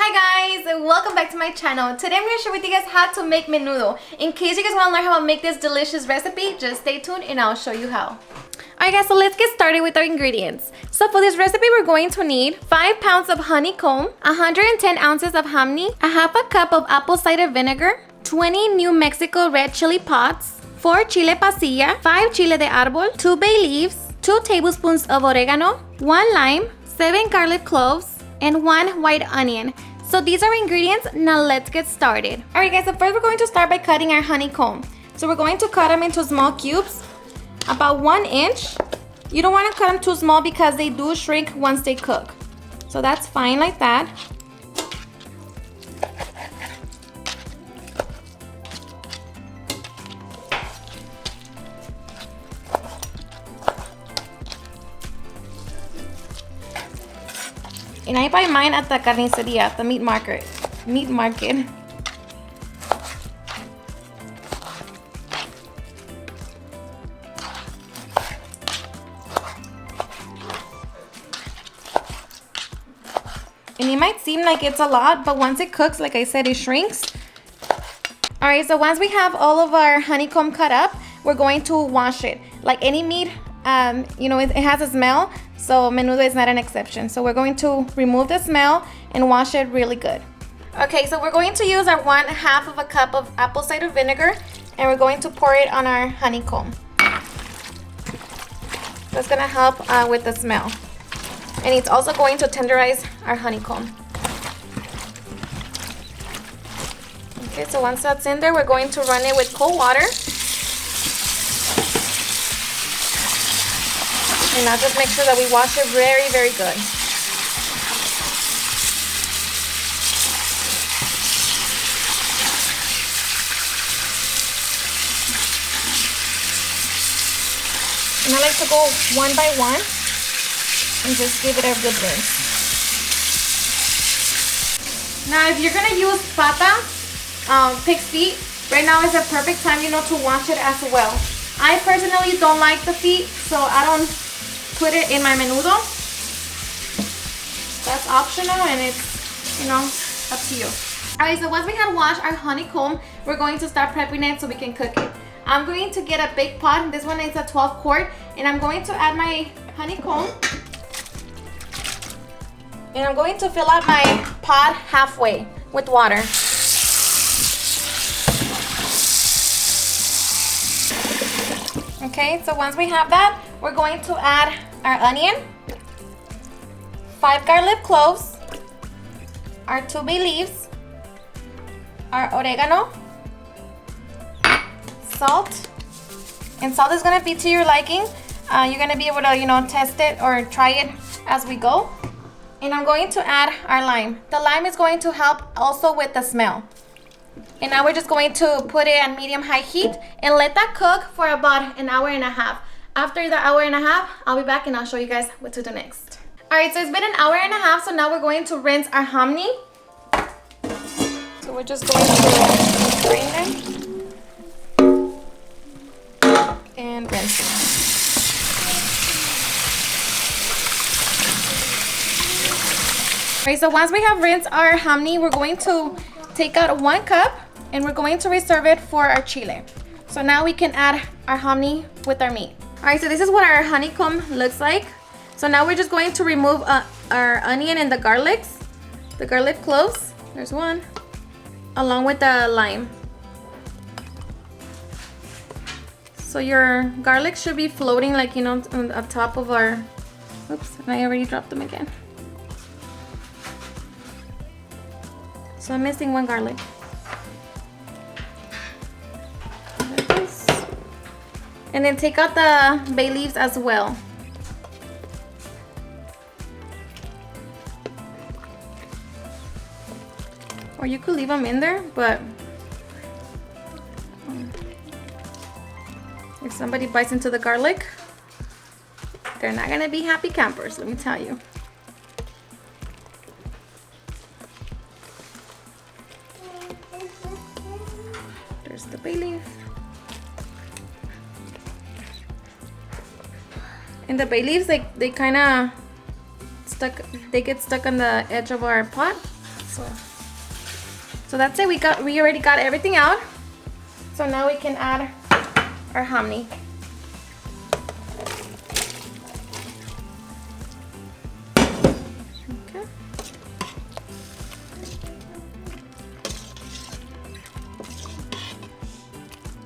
Hi guys, and welcome back to my channel. Today I'm going to share with you guys how to make menudo. In case you guys want to learn how to make this delicious recipe, just stay tuned and I'll show you how. Alright guys, so let's get started with our ingredients. So for this recipe we're going to need 5 pounds of honeycomb, 110 ounces of hominy, a half a cup of apple cider vinegar, 20 New Mexico red chili pods, 4 chile pasilla, 5 chile de árbol, 2 bay leaves, 2 tablespoons of oregano, 1 lime, 7 garlic cloves, and 1 white onion. So these are our ingredients. Now let's get started. Alright guys, so first we're going to start by cutting our honeycomb. So we're going to cut them into small cubes, about 1 inch. You don't want to cut them too small because they do shrink once they cook. So that's fine like that. And I buy mine at the carniceria, the meat market. And it might seem like it's a lot, but once it cooks, like I said, it shrinks. Alright, so once we have all of our honeycomb cut up, we're going to wash it. Like any meat, it has a smell. So menudo is not an exception. So we're going to remove the smell and wash it really good. Okay, so we're going to use our 1/2 of a cup of apple cider vinegar and we're going to pour it on our honeycomb. That's gonna help with the smell. And it's also going to tenderize our honeycomb. Okay, so once that's in there, we're going to run it with cold water. And now just make sure that we wash it very, very good. And I like to go one by one and just give it a good rinse. Now if you're gonna use pata, pig's feet, right now is a perfect time, to wash it as well. I personally don't like the feet, so I don't put it in my menudo. That's optional and it's up to you. Alright, so once we have washed our honeycomb, we're going to start prepping it so we can cook it. I'm going to get a big pot. This one is a 12 quart, and I'm going to add my honeycomb. And I'm going to fill out my pot halfway with water. Okay, so once we have that, we're going to add our onion, 5 garlic cloves, our 2 bay leaves, our oregano, salt, and salt is gonna be to your liking. You're gonna be able to, test it or try it as we go. And I'm going to add our lime. The lime is going to help also with the smell. And now we're just going to put it on medium-high heat and let that cook for about 1.5 hours. After the 1.5 hours, I'll be back and I'll show you guys what to do next. Alright, so it's been 1.5 hours, so now we're going to rinse our hominy. So we're just going to drain it and rinse it. Alright, so once we have rinsed our hominy, we're going to take out 1 cup and we're going to reserve it for our chile. So now we can add our hominy with our meat. Alright, so this is what our honeycomb looks like. So now we're just going to remove our onion and the garlic cloves. There's 1, along with the lime. So your garlic should be floating on top of our, oops, and I already dropped them again. So I'm missing 1 garlic. And then take out the bay leaves as well. Or you could leave them in there, but if somebody bites into the garlic, they're not gonna be happy campers, let me tell you. There's the bay leaf. And the bay leaves, they kind of get stuck on the edge of our pot. So that's it. We already got everything out. So now we can add our hominy. Okay.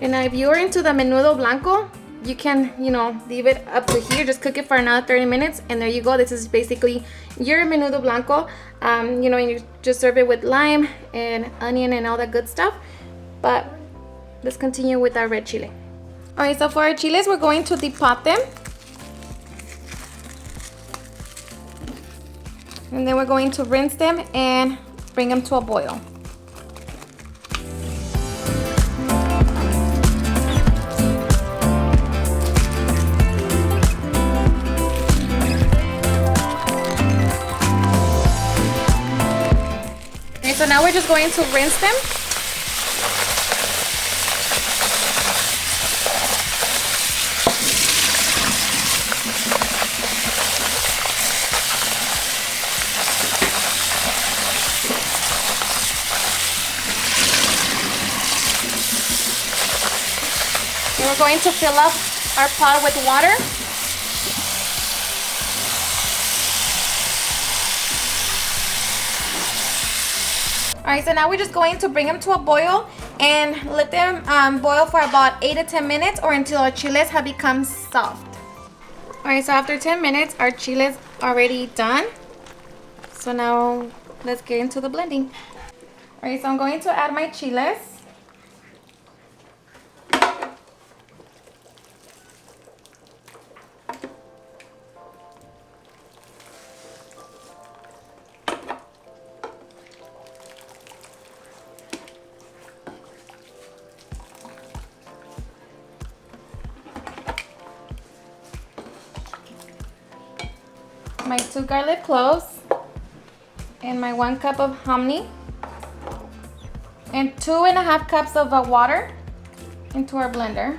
And if you're into the menudo blanco, you can, leave it up to here. Just cook it for another 30 minutes, and there you go. This is basically your menudo blanco. You just serve it with lime and onion and all that good stuff. But let's continue with our red chile. All right, so for our chiles, we're going to depot them. And then we're going to rinse them and bring them to a boil. Okay, so now we're just going to rinse them. And we're going to fill up our pot with water. All right, so now we're just going to bring them to a boil and let them boil for about 8 to 10 minutes or until our chiles have become soft. All right, so after 10 minutes, our chiles are already done. So now let's get into the blending. All right, so I'm going to add my chiles. My 2 garlic cloves and my 1 cup of hominy and 2.5 cups of water into our blender.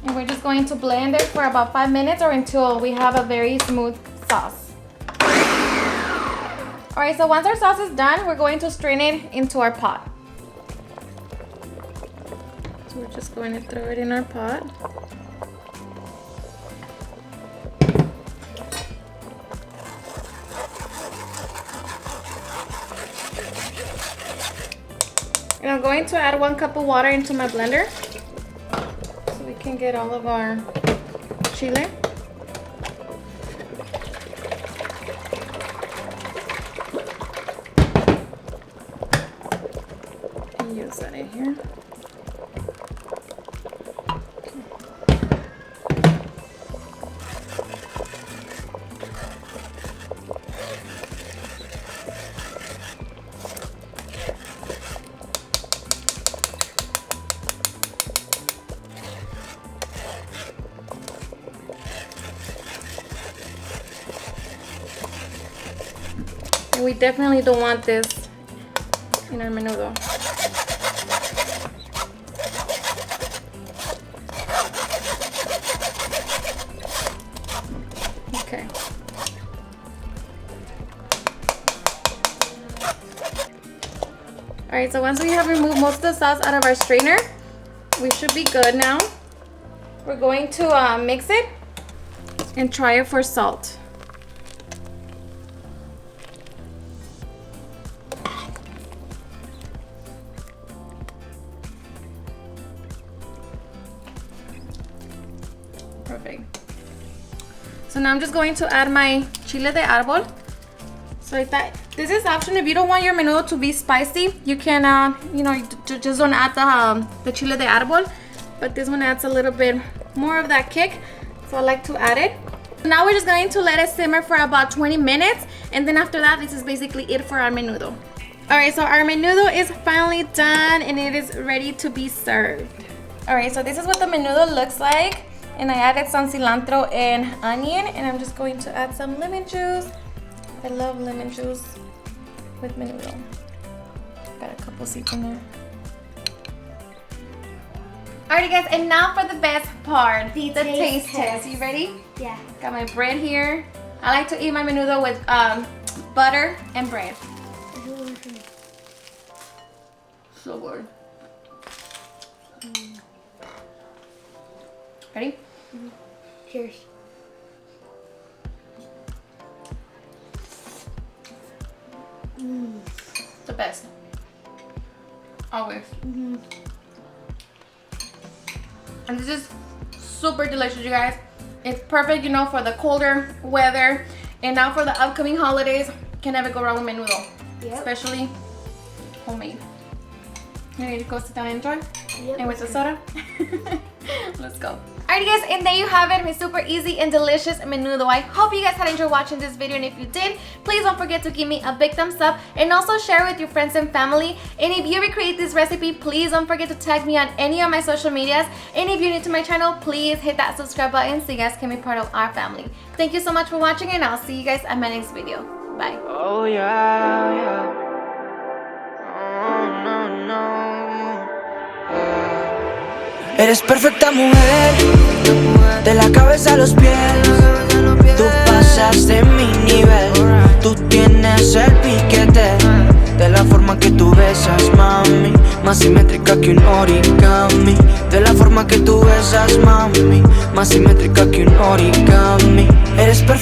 And we're just going to blend it for about 5 minutes or until we have a very smooth sauce. All right, so once our sauce is done, we're going to strain it into our pot. So we're just going to throw it in our pot. And I'm going to add 1 cup of water into my blender so we can get all of our chile. And use that in here. We definitely don't want this in our menudo. Okay. All right, so once we have removed most of the sauce out of our strainer, we should be good now. We're going to mix it and try it for salt. Perfect. So now I'm just going to add my chile de árbol. So like that. This is optional. If you don't want your menudo to be spicy, you can, just don't add the chile de árbol. But this one adds a little bit more of that kick. So I like to add it. Now we're just going to let it simmer for about 20 minutes. And then after that, this is basically it for our menudo. All right, so our menudo is finally done and it is ready to be served. All right, so this is what the menudo looks like. And I added some cilantro and onion, and I'm just going to add some lemon juice. I love lemon juice with menudo. Got a couple seeds in there. Alrighty guys, and now for the best part, the taste test. You ready? Yeah. Got my bread here. I like to eat my menudo with butter and bread. So good. Ready? Cheers. The best. Always. And this is super delicious, you guys. It's perfect, you know, for the colder weather. And now for the upcoming holidays, can never go wrong with menudo. Yep. Especially homemade. You ready to go sit down and enjoy? Yep. And with the soda? Let's go. Alrighty guys, and there you have it, my super easy and delicious menudo. I hope you guys had enjoyed watching this video, and if you did, please don't forget to give me a big thumbs up and also share with your friends and family. And if you recreate this recipe, please don't forget to tag me on any of my social medias. And if you're new to my channel, please hit that subscribe button so you guys can be part of our family. Thank you so much for watching, and I'll see you guys at my next video. Bye. Oh yeah, yeah. Oh, no, no. Eres perfecta mujer, de la cabeza a los pies. Tú pasas de mi nivel, tú tienes el piquete. De la forma que tú besas, mami, más simétrica que un origami. De la forma que tú besas, mami, más simétrica que un origami. Eres perfecta.